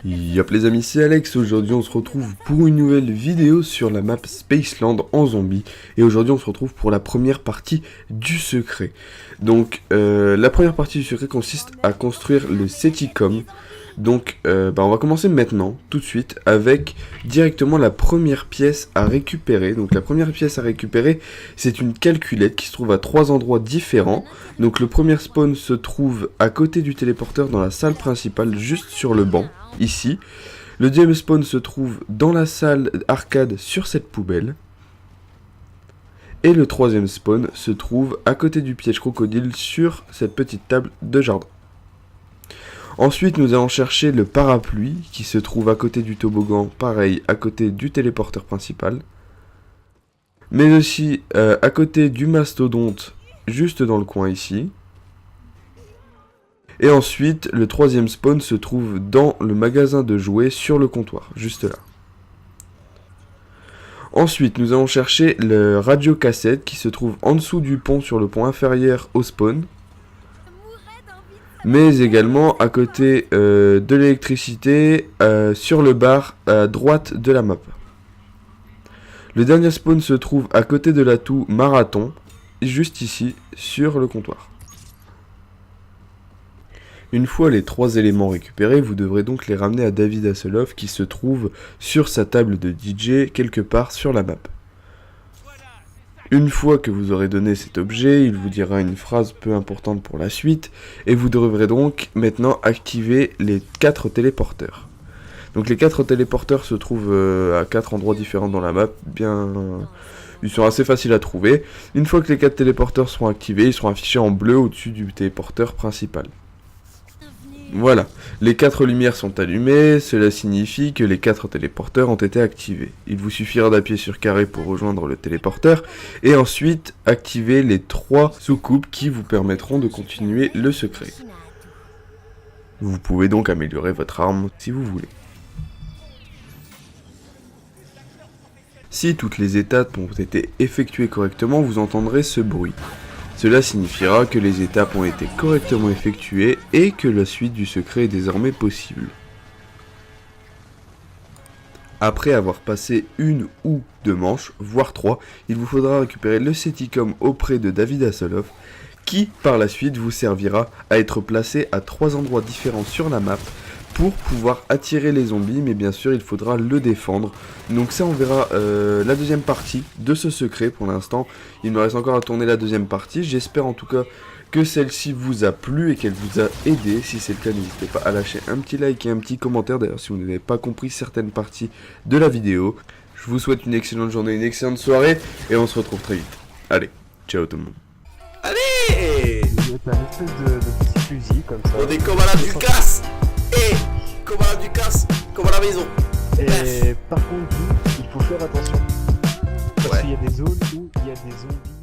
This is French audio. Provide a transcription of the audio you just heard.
Yop les amis, c'est Alex. Aujourd'hui on se retrouve pour une nouvelle vidéo sur la map Spaceland en zombie. Et aujourd'hui on se retrouve pour la première partie du secret. Donc la première partie du secret consiste à construire le Seticom. Donc on va commencer maintenant, tout de suite, avec directement la première pièce à récupérer. Donc la première pièce à récupérer, c'est une calculette qui se trouve à 3 endroits différents. Donc le premier spawn se trouve à côté du téléporteur dans la salle principale, juste sur le banc, ici. Le deuxième spawn se trouve dans la salle arcade sur cette poubelle. Et le troisième spawn se trouve à côté du piège crocodile sur cette petite table de jardin. Ensuite, nous allons chercher le parapluie qui se trouve à côté du toboggan, pareil, à côté du téléporteur principal. Mais aussi à côté du mastodonte, juste dans le coin ici. Et ensuite, le troisième spawn se trouve dans le magasin de jouets sur le comptoir, juste là. Ensuite, nous allons chercher le radiocassette qui se trouve en dessous du pont sur le pont inférieur au spawn. Mais également à côté de l'électricité sur le bar à droite de la map. Le dernier spawn se trouve à côté de l'atout marathon, juste ici sur le comptoir. Une fois les 3 éléments récupérés, vous devrez donc les ramener à David Hasselhoff qui se trouve sur sa table de DJ quelque part sur la map. Une fois que vous aurez donné cet objet, il vous dira une phrase peu importante pour la suite, et vous devrez donc maintenant activer les 4 téléporteurs. Donc les 4 téléporteurs se trouvent à 4 endroits différents dans la map, ils sont assez faciles à trouver. Une fois que les 4 téléporteurs seront activés, ils seront affichés en bleu au-dessus du téléporteur principal. Voilà, les 4 lumières sont allumées, cela signifie que les 4 téléporteurs ont été activés. Il vous suffira d'appuyer sur carré pour rejoindre le téléporteur, et ensuite activer les 3 soucoupes qui vous permettront de continuer le secret. Vous pouvez donc améliorer votre arme si vous voulez. Si toutes les étapes ont été effectuées correctement, vous entendrez ce bruit. Cela signifiera que les étapes ont été correctement effectuées et que la suite du secret est désormais possible. Après avoir passé une ou 2 manches, voire 3, il vous faudra récupérer le Seticom auprès de David Hasselhoff, qui par la suite vous servira à être placé à 3 endroits différents sur la map pour pouvoir attirer les zombies, mais bien sûr il faudra le défendre. Donc ça on verra la deuxième partie de ce secret. Pour l'instant il me reste encore à tourner la deuxième partie. J'espère en tout cas que celle-ci vous a plu et qu'elle vous a aidé. Si c'est le cas, n'hésitez pas à lâcher un petit like et un petit commentaire, d'ailleurs si vous n'avez pas compris certaines parties de la vidéo. Je vous souhaite une excellente journée, une excellente soirée, et on se retrouve très vite. Allez, ciao tout le monde. Allez, C'est un espèce de petit fusil comme ça. on est comme à la Ducasse. Et comme à la Ducasse, comme à la maison. Et par contre, il faut faire attention. Parce Ouais. qu'il y a des zones où il y a des zombies.